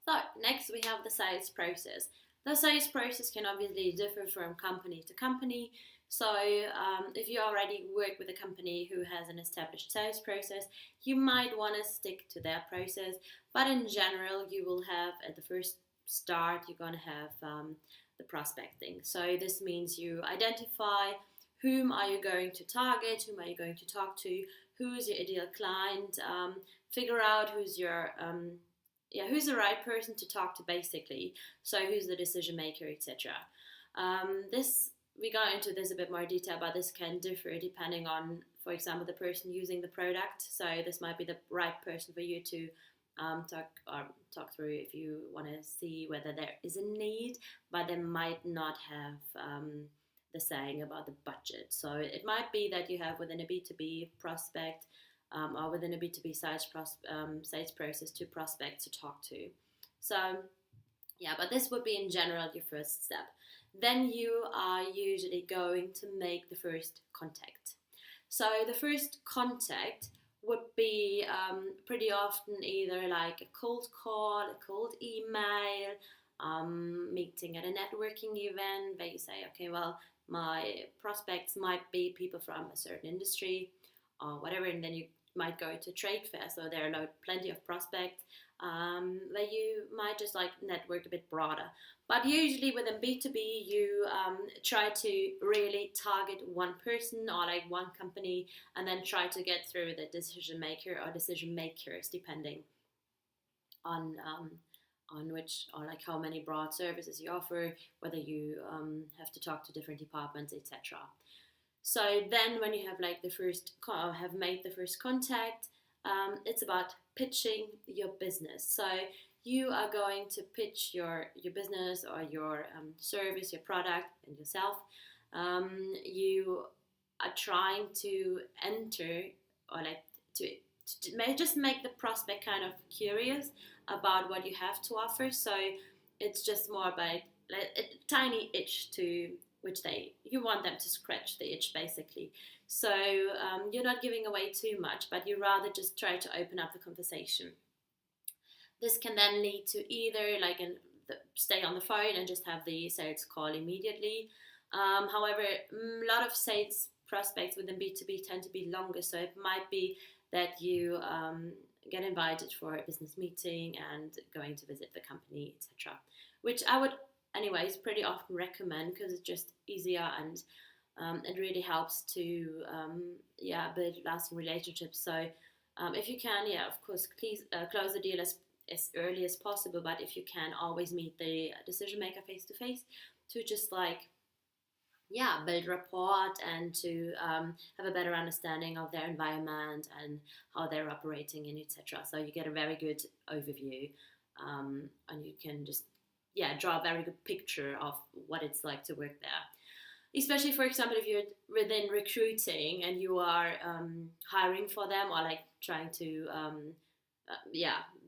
So next we have the sales process. The sales process can obviously differ from company to company. So if you already work with a company who has an established sales process, you might want to stick to their process. But in general, you will have at the first start, you're going to have the prospecting. So this means you identify whom are you going to target, whom are you going to talk to, who is your ideal client, figure out who's the right person to talk to basically. So who's the decision maker, etc. This we got into this a bit more detail, but this can differ depending on, for example, the person using the product. So this might be the right person for you to talk through if you want to see whether there is a need, but they might not have the saying about the budget. So it might be that you have within a B2B prospect or within a B2B sales process two prospects to talk to. So yeah, but this would be in general your first step. Then you are usually going to make the first contact. So the first contact would be pretty often either like a cold call, a cold email, meeting at a networking event where you say, okay, well, my prospects might be people from a certain industry or whatever, and then you might go to trade fair, so there are plenty of prospects where you might just like network a bit broader. But usually within B2B, you try to really target one person or like one company, and then try to get through the decision maker or decision makers, depending on which or like how many broad services you offer, whether you have to talk to different departments, etc. So then when you have like have made the first contact, it's about pitching your business. So you are going to pitch your business or your service, your product, and yourself. You are trying to enter or like to just make the prospect kind of curious about what you have to offer. So it's just more about a tiny itch to which you want them to scratch the itch basically. So you're not giving away too much, but you rather just try to open up the conversation. This can then lead to either like stay on the phone and just have the sales call immediately. However, a lot of sales prospects within B2B tend to be longer, so it might be that you get invited for a business meeting and going to visit the company, etc. Which I would anyways pretty often recommend because it's just easier and it really helps to build lasting relationships. So if you can, of course, please close the deal as early as possible, but if you can, always meet the decision maker face to face to just like build rapport and to have a better understanding of their environment and how they're operating and etc. So you get a very good overview and you can just draw a very good picture of what it's like to work there. Especially, for example, if you're within recruiting and you are hiring for them or like trying to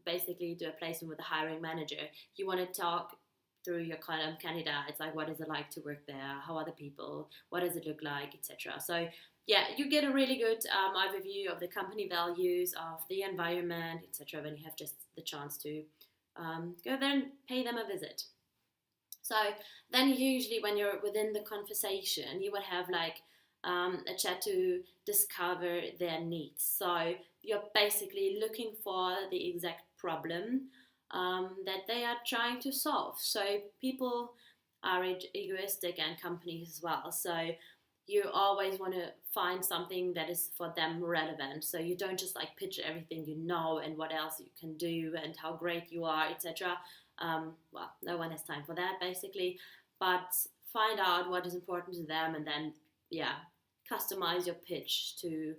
basically do a placement with a hiring manager, you want to talk through your kind of candidates, like what is it like to work there, how are the people, what does it look like, etc. So you get a really good overview of the company values, of the environment, etc. when you have just the chance to go there and pay them a visit. So then usually when you're within the conversation, you would have like a chat to discover their needs. So you're basically looking for the exact problem that they are trying to solve. So people are egoistic and companies as well. So you always want to find something that is for them relevant. So you don't just like pitch everything you know and what else you can do and how great you are, etc. Well, no one has time for that basically. But find out what is important to them and then customize your pitch to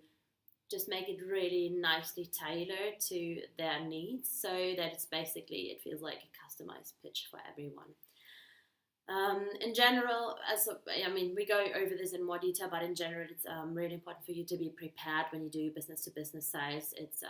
just make it really nicely tailored to their needs so that it feels like a customized pitch for everyone. In general, we go over this in more detail, but in general, it's really important for you to be prepared when you do business-to-business sales. It's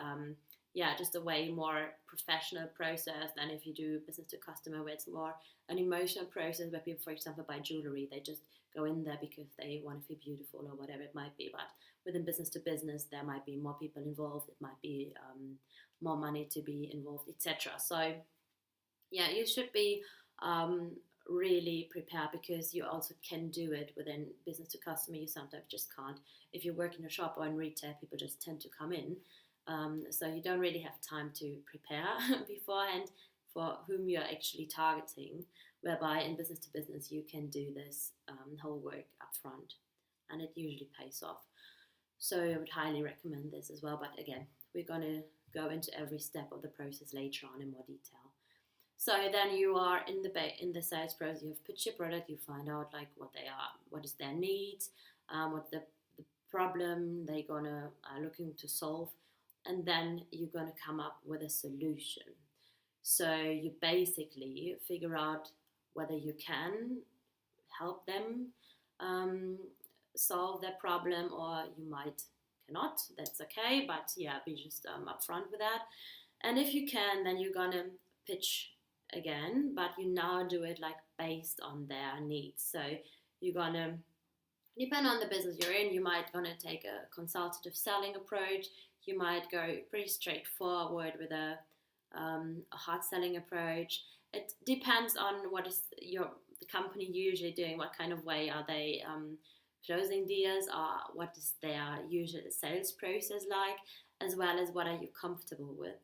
just a way more professional process than if you do business-to-customer, where it's more an emotional process where people, for example, buy jewellery. They just go in there because they want to feel beautiful or whatever it might be. But within business-to-business, there might be more people involved. It might be more money to be involved, etc. So yeah, you should be really prepared, because you also can do it within business to customer. You sometimes just can't. If you work in a shop or in retail, people just tend to come in. So you don't really have time to prepare beforehand for whom you're actually targeting, whereby in business to business, you can do this whole work up front, and it usually pays off. So I would highly recommend this as well. But again, we're going to go into every step of the process later on in more detail. So then you are in the sales process. You've pitched your product. You find out like what they are, what is their needs, what the problem they're gonna looking to solve, and then you're gonna come up with a solution. So you basically figure out whether you can help them um, solve their problem, or you might cannot. That's okay, but yeah, be just upfront with that. And if you can, then you're gonna pitch again, but you now do it like based on their needs. So you're gonna, depend on the business you're in, you might gonna take a consultative selling approach. You might go pretty straightforward with a hard selling approach. It depends on what is the company usually doing, what kind of way are they closing deals, or what is their usual sales process like, as well as what are you comfortable with.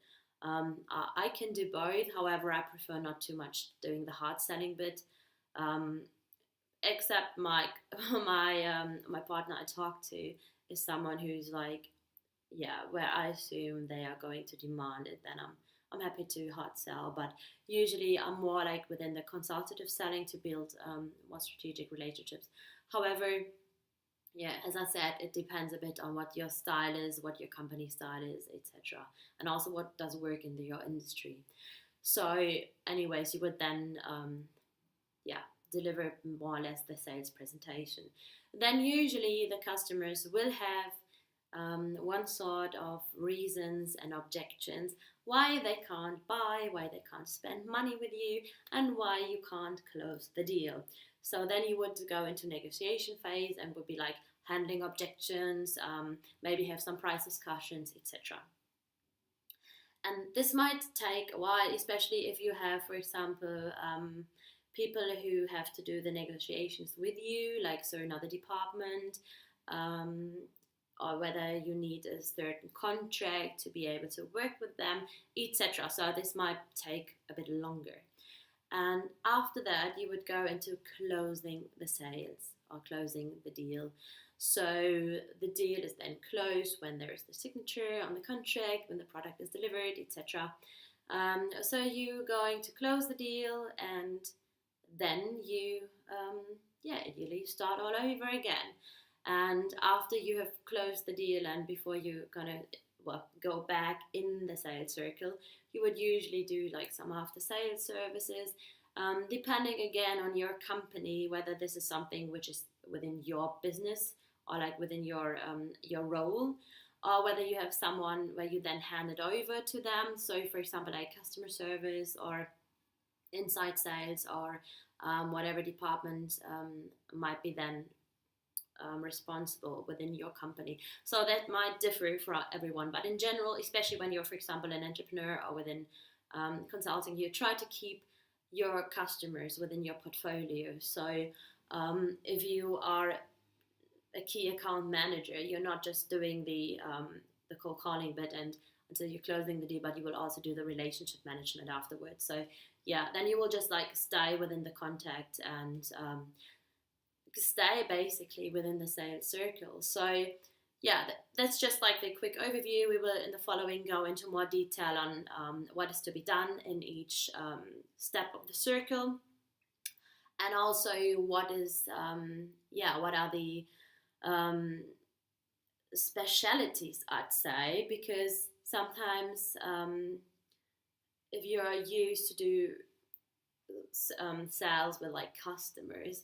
I can do both. However, I prefer not too much doing the hard selling bit. Except my my partner I talk to is someone who's like, yeah, where I assume they are going to demand it, then I'm happy to hard sell. But usually I'm more like within the consultative selling to build more strategic relationships. However, yeah, as I said, it depends a bit on what your style is, what your company style is, etc., and also what does work in your industry. So, anyways, you would then, yeah, deliver more or less the sales presentation. Then usually the customers will have one sort of reasons and objections why they can't buy, why they can't spend money with you, and why you can't close the deal. So then you would go into negotiation phase and would be like handling objections, maybe have some price discussions, etc. And this might take a while, especially if you have, for example, people who have to do the negotiations with you, like so another department, or whether you need a certain contract to be able to work with them, etc. So this might take a bit longer. And after that, you would go into closing the sales or closing the deal. So the deal is then closed when there is the signature on the contract, when the product is delivered, etc. So you're going to close the deal, and then you, ideally start all over again. And after you have closed the deal and before you're gonna go back in the sales circle, you would usually do like some after sales services, depending again on your company, whether this is something which is within your business or like within your role, or whether you have someone where you then hand it over to them. So for example, like customer service or inside sales or whatever department might be then responsible within your company. So that might differ for everyone, but in general, especially when you're, for example, an entrepreneur or within consulting, you try to keep your customers within your portfolio. So if you are a key account manager, you're not just doing the cold calling bit and until you're closing the deal, but you will also do the relationship management afterwards. So yeah, then you will just like stay within the contact and stay basically within the sales circle. So yeah, that's just like the quick overview. We will in the following go into more detail on what is to be done in each step of the circle, and also what is what are the specialities, I'd say, because sometimes if you're used to do sales with like customers,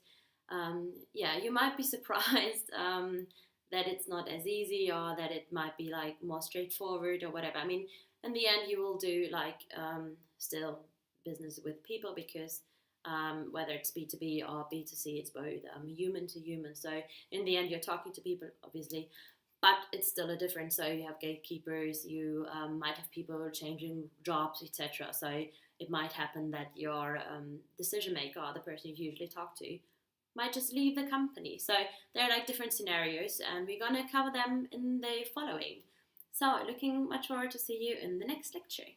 you might be surprised that it's not as easy, or that it might be like more straightforward or whatever. I mean, in the end, you will do like still business with people, because whether it's B2B or B2C, it's both human to human. So in the end, you're talking to people, obviously, but it's still a difference. So you have gatekeepers, you might have people changing jobs, etc. So it might happen that your decision maker, or the person you usually talk to, might just leave the company. So there are like different scenarios, and we're going to cover them in the following. So looking much forward to see you in the next lecture.